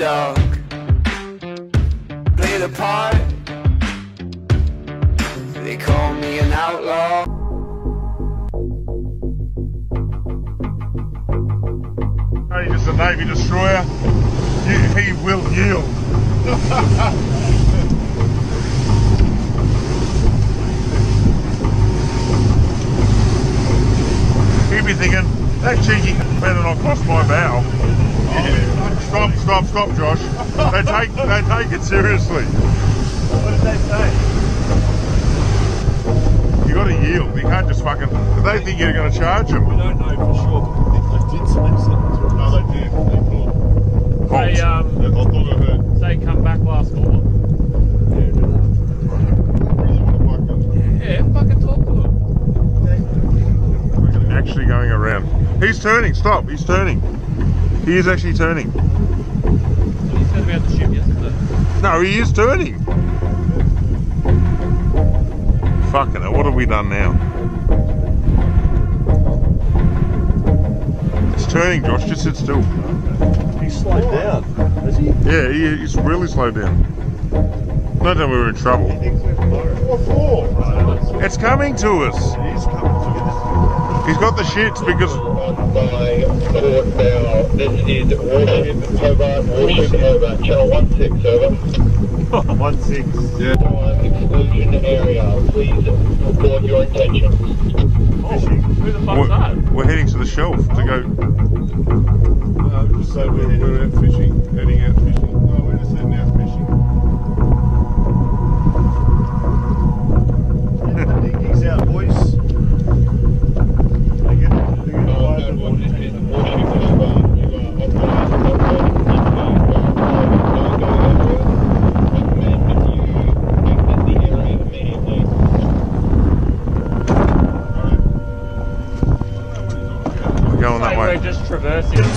underdog, play the part. They call me an outlaw. He's just a Navy destroyer. He will yield. He'd be thinking, that cheeky better not cross my bow. Stop, Josh. They take it seriously. What did they say? You got to yield. You can't just fucking. They think you're going to charge them. We don't know for sure, but they did say something. No, they did. They thought. Say come back last call. Yeah, fucking talk to him. Actually going around. He's turning. Stop. He's turning. He is actually turning. He said about the ship yesterday. No, he is turning. Fucking hell, what have we done now? It's turning, Josh. Just sit still. He's slowed down, has he? Yeah, he's really slowed down. No doubt we were in trouble. What for? It's coming to us. It is coming to us. He's got the shits because... By port now, this is Warship over, channel 16 over. 1-6. Yeah. Exclusion area, please report your intentions. Who the fuck's that? We're heading to the shelf to go... Just say we're out fishing, heading out fishing. No, we're just heading out fishing. Get the dinghies out, boys.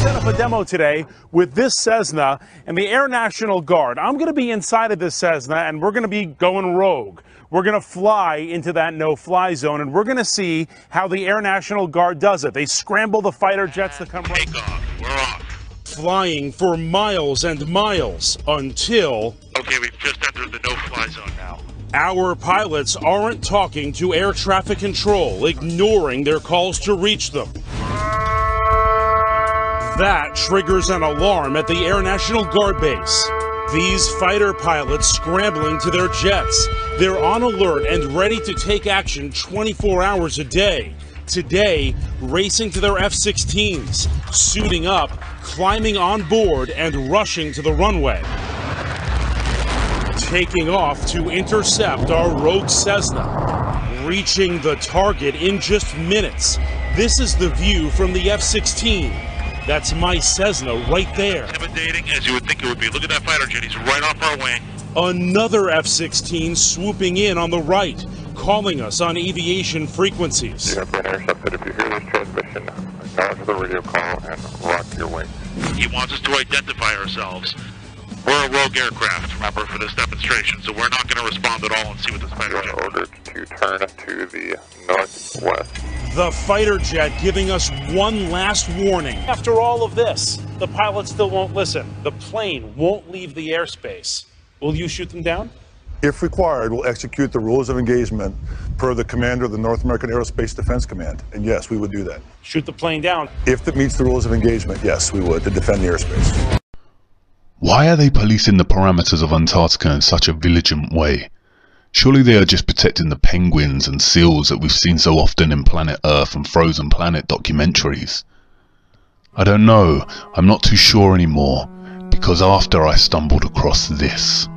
Set up a demo today with this Cessna and the Air National Guard. I'm going to be inside of this Cessna and we're going to be going rogue. We're going to fly into that no-fly zone and we're going to see how the Air National Guard does it. They scramble the fighter jets to come right. Take off. We're off. Flying for miles and miles until... Okay, we've just entered the no-fly zone now. Our pilots aren't talking to air traffic control, ignoring their calls to reach them. That triggers an alarm at the Air National Guard base. These fighter pilots scrambling to their jets. They're on alert and ready to take action 24 hours a day. Today, racing to their F-16s, suiting up, climbing on board, and rushing to the runway. Taking off to intercept our rogue Cessna. Reaching the target in just minutes. This is the view from the F-16. That's my Cessna right there. Intimidating as you would think it would be. Look at that fighter jet. He's right off our wing. Another F-16 swooping in on the right, calling us on aviation frequencies. You have been intercepted. If you hear this transmission, acknowledge the radio call and rock your wings. He wants us to identify ourselves. We're a rogue aircraft, remember, for this demonstration, so we're not going to respond at all and see what this fighter jet... You are ordered to turn to the northwest. The fighter jet giving us one last warning. After all of this, the pilot still won't listen. The plane won't leave the airspace. Will you shoot them down? If required, we'll execute the rules of engagement per the commander of the North American Aerospace Defense Command. And yes, we would do that. Shoot the plane down. If it meets the rules of engagement, yes, we would, to defend the airspace. Why are they policing the parameters of Antarctica in such a vigilant way? Surely they are just protecting the penguins and seals that we've seen so often in Planet Earth and Frozen Planet documentaries. I don't know, I'm not too sure anymore, because after I stumbled across this.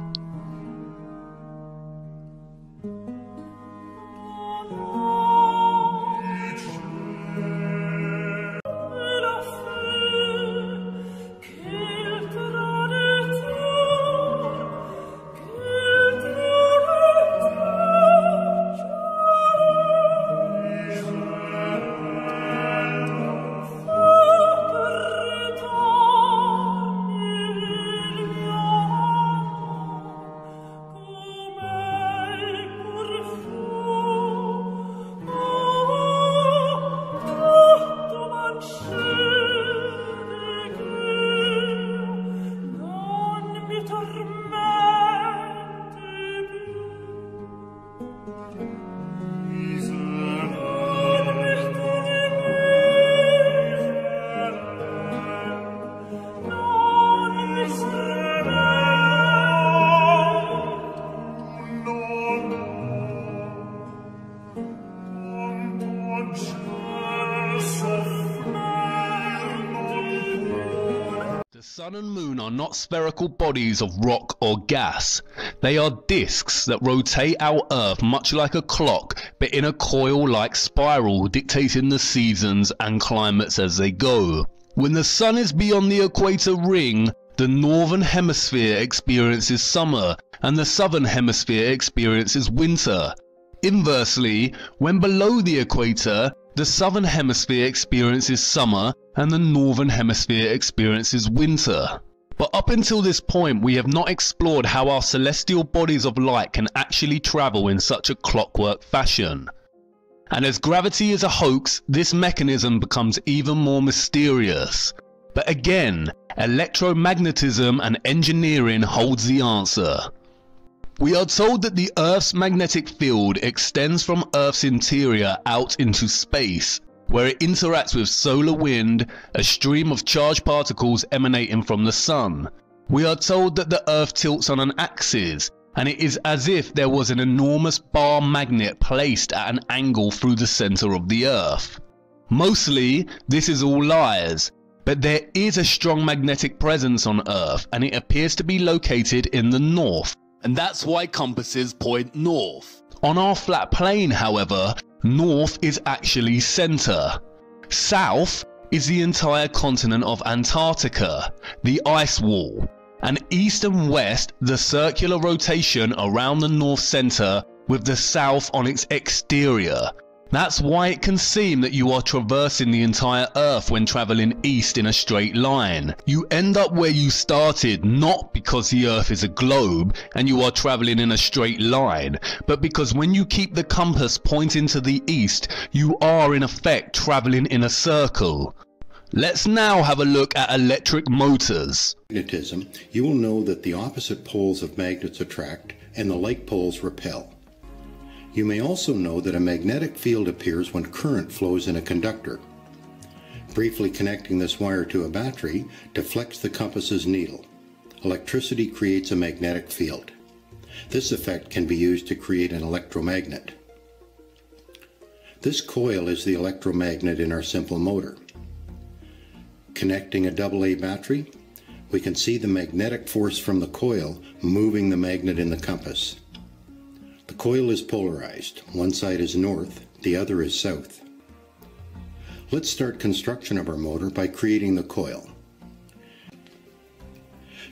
sun and moon are not spherical bodies of rock or gas. They are disks that rotate our Earth much like a clock, but in a coil-like spiral, dictating the seasons and climates as they go. When the sun is beyond the equator ring, the northern hemisphere experiences summer and the southern hemisphere experiences winter. Inversely, when below the equator, the southern hemisphere experiences summer and the northern hemisphere experiences winter. But up until this point, we have not explored how our celestial bodies of light can actually travel in such a clockwork fashion. And as gravity is a hoax, this mechanism becomes even more mysterious. But again, electromagnetism and engineering holds the answer. We are told that the Earth's magnetic field extends from Earth's interior out into space, where it interacts with solar wind, a stream of charged particles emanating from the sun. We are told that the Earth tilts on an axis, and it is as if there was an enormous bar magnet placed at an angle through the center of the Earth. Mostly, this is all lies, but there is a strong magnetic presence on Earth, and it appears to be located in the north. And that's why compasses point north. On our flat plane, however, north is actually center. South is the entire continent of Antarctica, the ice wall. And east and west, the circular rotation around the north center with the south on its exterior. That's why it can seem that you are traversing the entire Earth when traveling east in a straight line. You end up where you started, not because the Earth is a globe and you are traveling in a straight line, but because when you keep the compass pointing to the east, you are in effect traveling in a circle. Let's now have a look at electric motors. Magnetism, you will know that the opposite poles of magnets attract and the like poles repel. You may also know that a magnetic field appears when current flows in a conductor. Briefly connecting this wire to a battery deflects the compass's needle. Electricity creates a magnetic field. This effect can be used to create an electromagnet. This coil is the electromagnet in our simple motor. Connecting a AA battery, we can see the magnetic force from the coil moving the magnet in the compass. The coil is polarized. One side is north, the other is south. Let's start construction of our motor by creating the coil.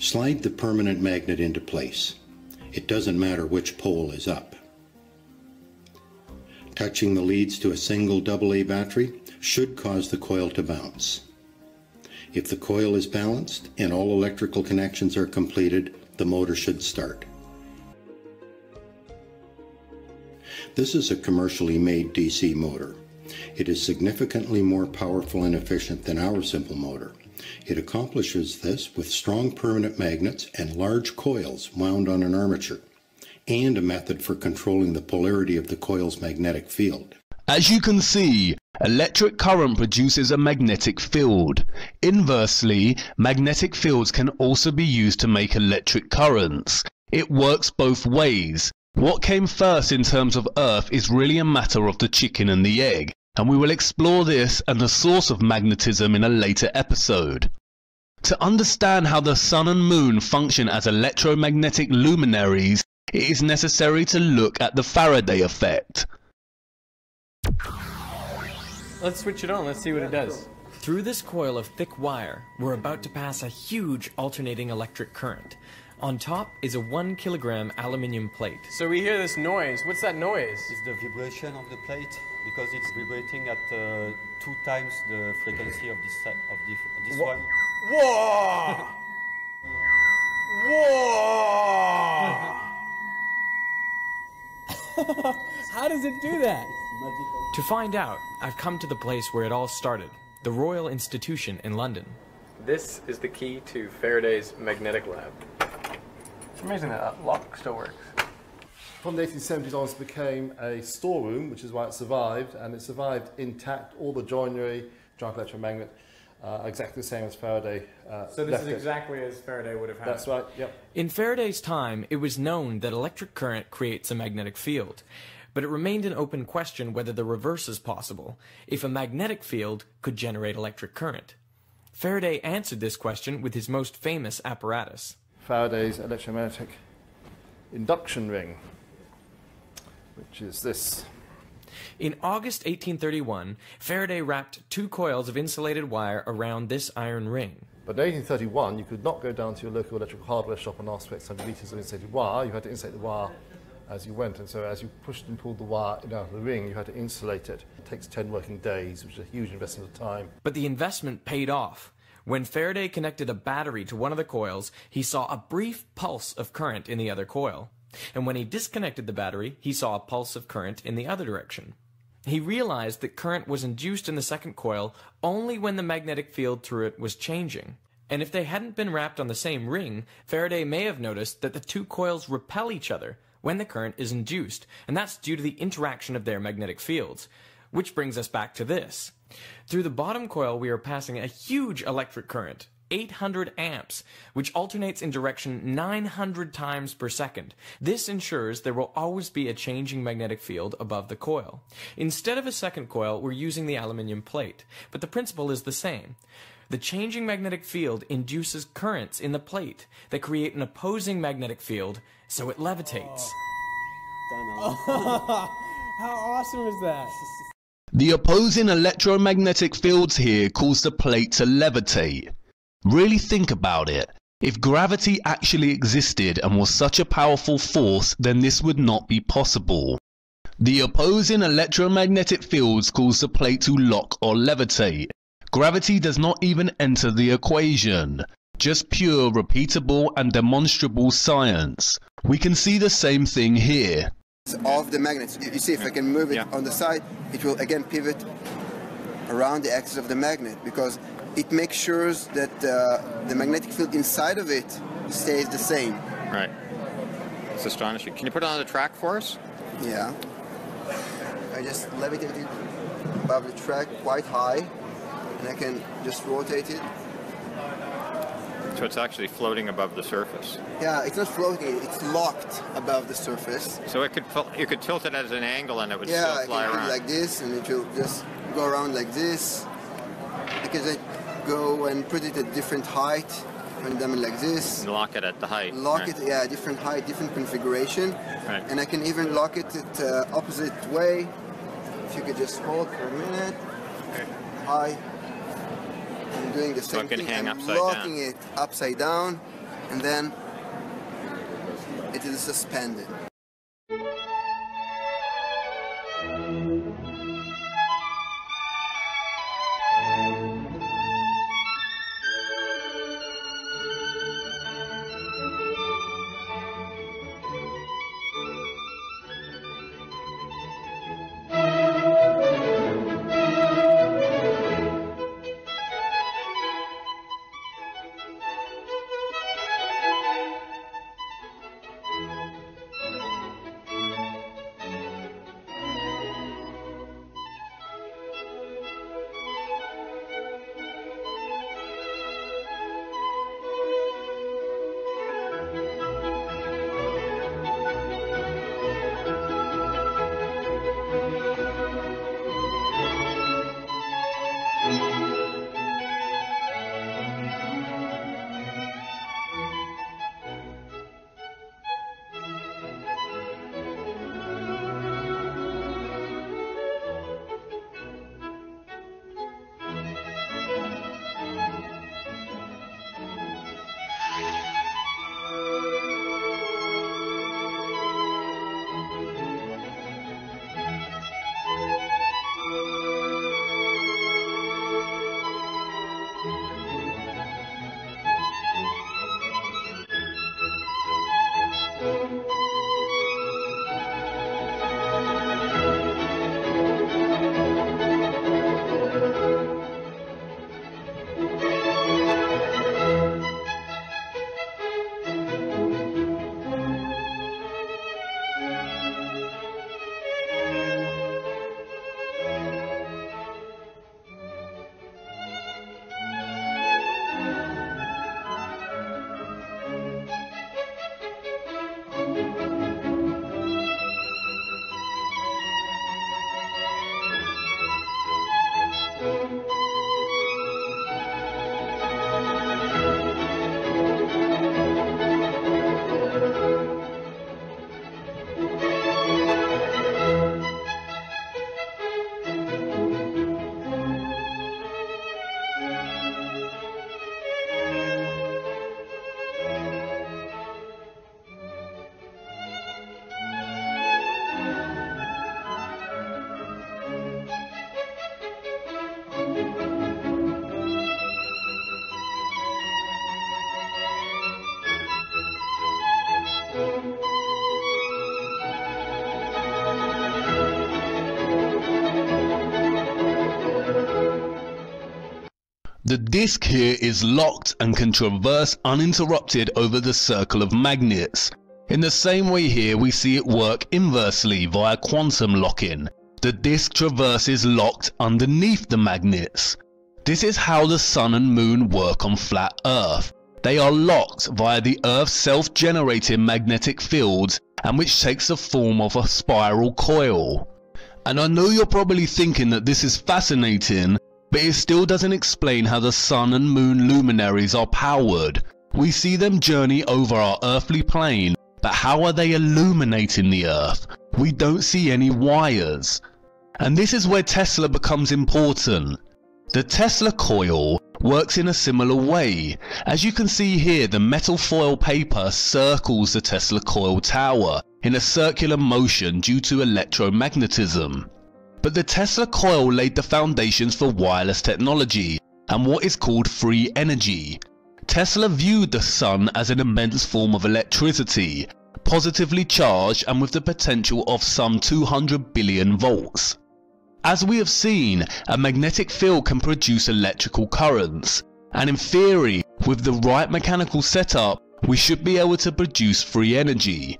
Slide the permanent magnet into place. It doesn't matter which pole is up. Touching the leads to a single AA battery should cause the coil to bounce. If the coil is balanced and all electrical connections are completed, the motor should start. This is a commercially made DC motor. It is significantly more powerful and efficient than our simple motor. It accomplishes this with strong permanent magnets and large coils wound on an armature, and a method for controlling the polarity of the coil's magnetic field. As you can see, electric current produces a magnetic field. Inversely, magnetic fields can also be used to make electric currents. It works both ways. What came first in terms of Earth is really a matter of the chicken and the egg, and we will explore this and the source of magnetism in a later episode. To understand how the sun and moon function as electromagnetic luminaries, it is necessary to look at the Faraday effect. Let's switch it on, let's see what it does. Through this coil of thick wire, we're about to pass a huge alternating electric current. On top is a 1 kilogram aluminium plate. So we hear this noise. What's that noise? It's the vibration of the plate because it's vibrating at 2 times the frequency of this one. Whoa! Whoa! How does it do that? To find out, I've come to the place where it all started, the Royal Institution in London. This is the key to Faraday's magnetic lab. It's amazing that lock still works. From the 1870s on, it became a storeroom, which is why it survived, and it survived intact. All the joinery, giant electromagnet, exactly the same as Faraday. So this is exactly as Faraday would have had. That's right, yep. In Faraday's time, it was known that electric current creates a magnetic field, but it remained an open question whether the reverse is possible, if a magnetic field could generate electric current. Faraday answered this question with his most famous apparatus. Faraday's electromagnetic induction ring, which is this. In August 1831, Faraday wrapped 2 coils of insulated wire around this iron ring. But in 1831, you could not go down to your local electrical hardware shop and ask for X hundred meters of insulated wire. You had to insulate the wire as you went, and so as you pushed and pulled the wire out of the ring, you had to insulate it. It takes 10 working days, which is a huge investment of time. But the investment paid off. When Faraday connected a battery to one of the coils, he saw a brief pulse of current in the other coil. And when he disconnected the battery, he saw a pulse of current in the other direction. He realized that current was induced in the second coil only when the magnetic field through it was changing. And if they hadn't been wrapped on the same ring, Faraday may have noticed that the 2 coils repel each other when the current is induced, and that's due to the interaction of their magnetic fields. Which brings us back to this. Through the bottom coil we are passing a huge electric current, 800 amps, which alternates in direction 900 times per second. This ensures there will always be a changing magnetic field above the coil. Instead of a second coil, we're using the aluminium plate, but the principle is the same. The changing magnetic field induces currents in the plate that create an opposing magnetic field, so it levitates. How awesome is that? The opposing electromagnetic fields here cause the plate to levitate. Really think about it. If gravity actually existed and was such a powerful force, then this would not be possible. The opposing electromagnetic fields cause the plate to lock or levitate. Gravity does not even enter the equation. Just pure, repeatable and demonstrable science. We can see the same thing here. Of the magnets, you see, if I can move it on the side, it will again pivot around the axis of the magnet, because it makes sure that the magnetic field inside of it stays the same. Right. It's astonishing. Can you put it on the track for us? Yeah. I just levitate it above the track quite high, and I can just rotate it. So it's actually floating above the surface. Yeah, it's not floating, it's locked above the surface. So you could tilt it at an angle and it would still fly around. Yeah, I can do it like this, and it will just go around like this. Because I go and put it at different height, and then like this. And lock it at the height. Lock it, yeah, different height, different configuration. Right. And I can even lock it at opposite way. If you could just hold for a minute. High. I'm doing the same thing. I'm locking it upside down, and then it is suspended. The disc here is locked and can traverse uninterrupted over the circle of magnets. In the same way here we see it work inversely via quantum lock-in. The disc traverses locked underneath the magnets. This is how the Sun and Moon work on flat Earth. They are locked via the Earth's self-generating magnetic fields, and which takes the form of a spiral coil. And I know you're probably thinking that this is fascinating, but it still doesn't explain how the Sun and Moon luminaries are powered. We see them journey over our earthly plane, but how are they illuminating the Earth? We don't see any wires. And this is where Tesla becomes important. The Tesla coil works in a similar way. As you can see here, the metal foil paper circles the Tesla coil tower in a circular motion due to electromagnetism. But the Tesla coil laid the foundations for wireless technology and what is called free energy. Tesla viewed the sun as an immense form of electricity, positively charged and with the potential of some 200 billion volts. As we have seen, a magnetic field can produce electrical currents, and in theory, with the right mechanical setup, we should be able to produce free energy.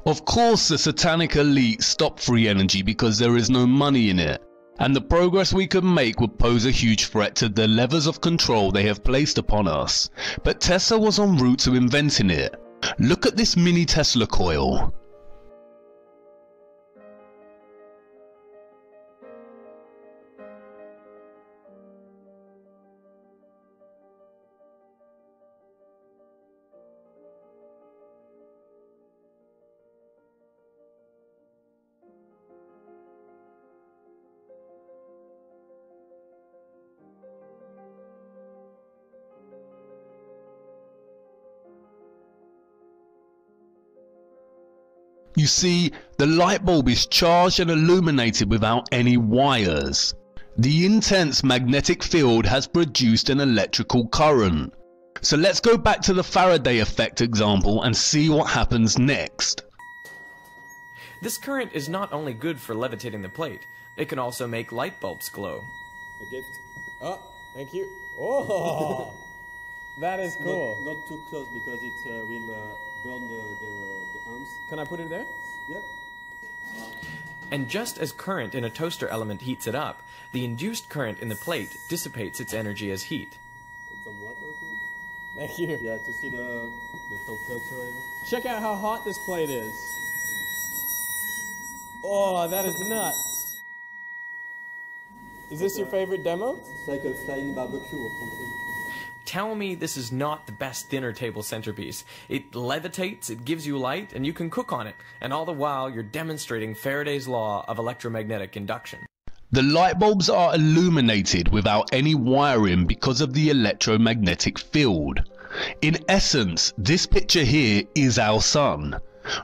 Of course, the satanic elite stopped free energy because there is no money in it, and the progress we could make would pose a huge threat to the levers of control they have placed upon us. But Tesla was en route to inventing it. Look at this mini Tesla coil. You see, the light bulb is charged and illuminated without any wires. The intense magnetic field has produced an electrical current. So let's go back to the Faraday effect example and see what happens next. This current is not only good for levitating the plate, it can also make light bulbs glow. A gift. Oh, thank you. Oh, that is cool. Not too close because it will burn the arms. Can I put it there? Yeah. And just as current in a toaster element heats it up, the induced current in the plate dissipates its energy as heat. Some water too. Thank you. Yeah, to see the temperature. Check out how hot this plate is. Oh, that is nuts. Is this your favorite demo? It's like a flying barbecue or something. Tell me this is not the best dinner table centerpiece. It levitates, it gives you light, and you can cook on it. And all the while, you're demonstrating Faraday's law of electromagnetic induction. The light bulbs are illuminated without any wiring because of the electromagnetic field. In essence, this picture here is our sun.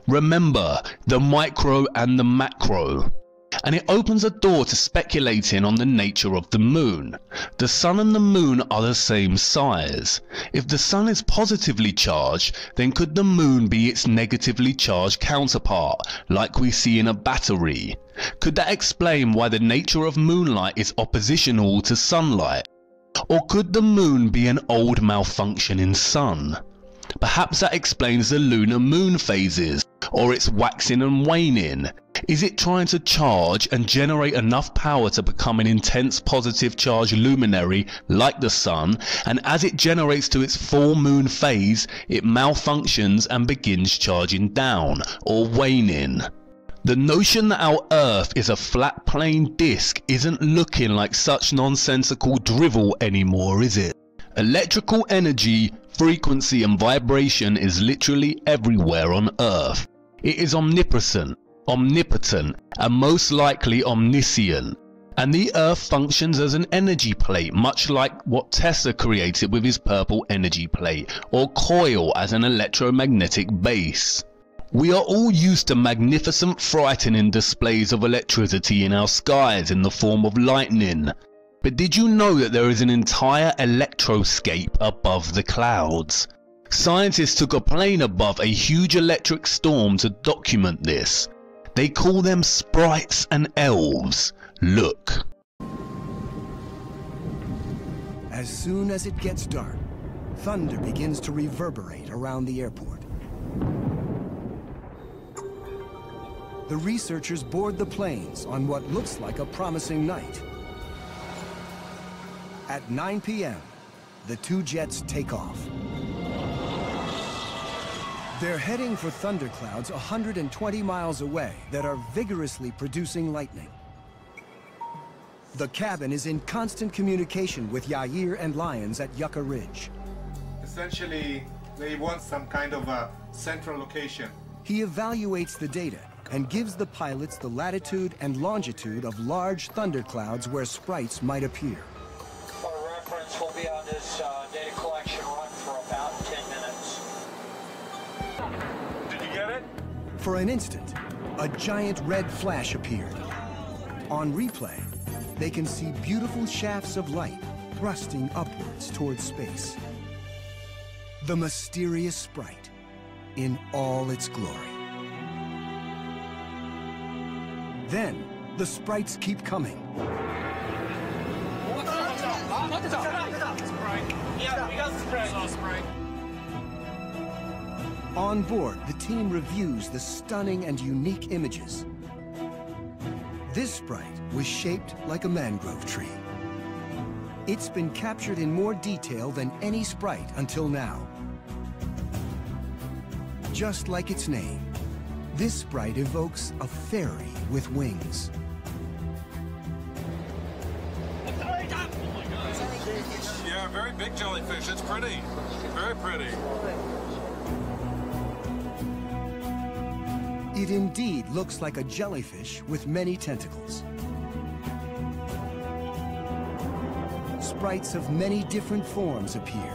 Remember, the micro and the macro. And it opens a door to speculating on the nature of the moon. The sun and the moon are the same size. If the sun is positively charged, then could the moon be its negatively charged counterpart, like we see in a battery? Could that explain why the nature of moonlight is oppositional to sunlight? Or could the moon be an old malfunctioning sun? Perhaps that explains the lunar moon phases, or its waxing and waning. Is it trying to charge and generate enough power to become an intense positive charge luminary like the sun, and as it generates to its full moon phase, it malfunctions and begins charging down, or waning? The notion that our Earth is a flat plain disk isn't looking like such nonsensical drivel anymore, is it? Electrical energy, frequency and vibration is literally everywhere on Earth. It is omnipresent, omnipotent, and most likely omniscient. And the Earth functions as an energy plate, much like what Tesla created with his purple energy plate, or coil as an electromagnetic base. We are all used to magnificent, frightening displays of electricity in our skies in the form of lightning. But did you know that there is an entire electroscape above the clouds? Scientists took a plane above a huge electric storm to document this. They call them sprites and elves. Look. As soon as it gets dark, thunder begins to reverberate around the airport. The researchers board the planes on what looks like a promising night. At 9 p.m., the two jets take off. They're heading for thunderclouds 120 miles away that are vigorously producing lightning. The cabin is in constant communication with Yair and Lyons at Yucca Ridge. Essentially, they want some kind of a central location. He evaluates the data and gives the pilots the latitude and longitude of large thunderclouds where sprites might appear. For reference, we'll be on this data collection run for about 10 minutes. Did you get it? For an instant, a giant red flash appeared. On replay, they can see beautiful shafts of light thrusting upwards towards space. The mysterious sprite in all its glory. Then, the sprites keep coming. On board, the team reviews the stunning and unique images. This sprite was shaped like a mangrove tree. It's been captured in more detail than any sprite until now. Just like its name, this sprite evokes a fairy with wings. Yeah, very big jellyfish. It's pretty. Very pretty. It indeed looks like a jellyfish with many tentacles. Sprites of many different forms appear,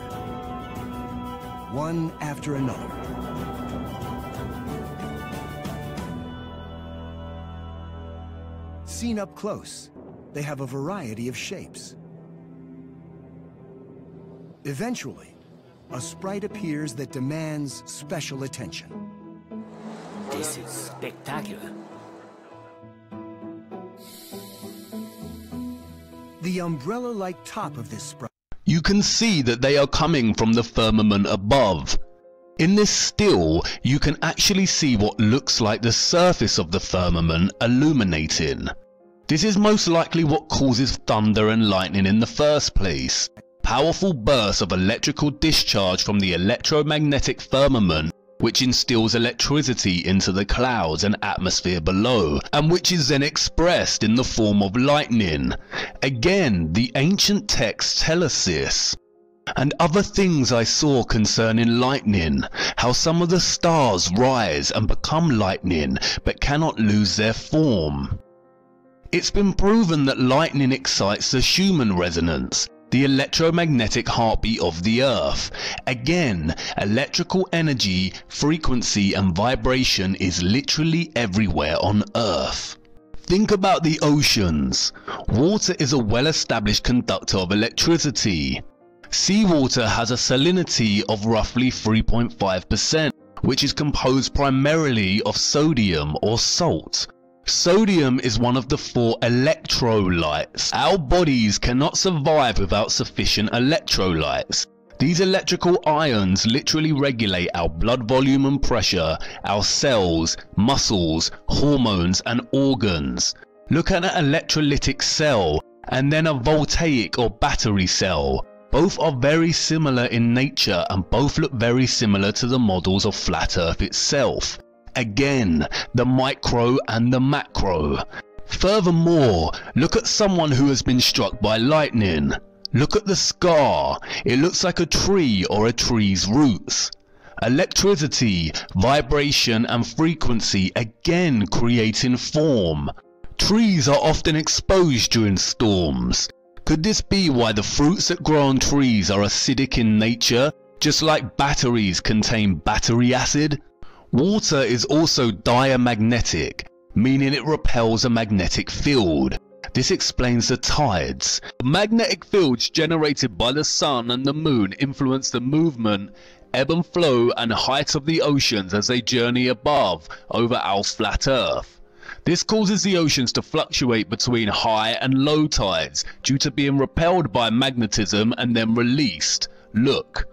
one after another. Seen up close, they have a variety of shapes. Eventually, a sprite appears that demands special attention. This is spectacular. The umbrella-like top of this sprite. You can see that they are coming from the firmament above. In this still, you can actually see what looks like the surface of the firmament illuminating. This is most likely what causes thunder and lightning in the first place. Powerful bursts of electrical discharge from the electromagnetic firmament, which instills electricity into the clouds and atmosphere below, and which is then expressed in the form of lightning. Again, the ancient texts tell us this. And other things I saw concerning lightning, how some of the stars rise and become lightning, but cannot lose their form. It's been proven that lightning excites the Schumann resonance, the electromagnetic heartbeat of the Earth. Again, electrical energy, frequency and vibration is literally everywhere on Earth. Think about the oceans. Water is a well-established conductor of electricity. Seawater has a salinity of roughly 3.5%, which is composed primarily of sodium or salt. Sodium is one of the 4 electrolytes. Our bodies cannot survive without sufficient electrolytes. These electrical ions literally regulate our blood volume and pressure, our cells, muscles, hormones and organs. Look at an electrolytic cell and then a voltaic or battery cell. Both are very similar in nature and both look very similar to the models of Flat Earth itself. Again, the micro and the macro. Furthermore, look at someone who has been struck by lightning. Look at the scar. It looks like a tree or a tree's roots. Electricity, vibration and frequency again creating form. Trees are often exposed during storms. Could this be why the fruits that grow on trees are acidic in nature, just like batteries contain battery acid? Water is also diamagnetic, meaning it repels a magnetic field. This explains the tides. Magnetic fields generated by the sun and the moon influence the movement, ebb and flow and height of the oceans as they journey above over our flat Earth. This causes the oceans to fluctuate between high and low tides due to being repelled by magnetism and then released. Look.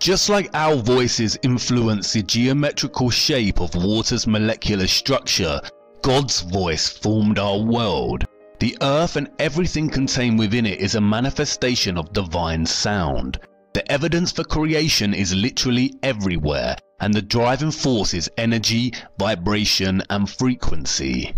Just like our voices influence the geometrical shape of water's molecular structure, God's voice formed our world. The earth and everything contained within it is a manifestation of divine sound. The evidence for creation is literally everywhere, and the driving force is energy, vibration, and frequency.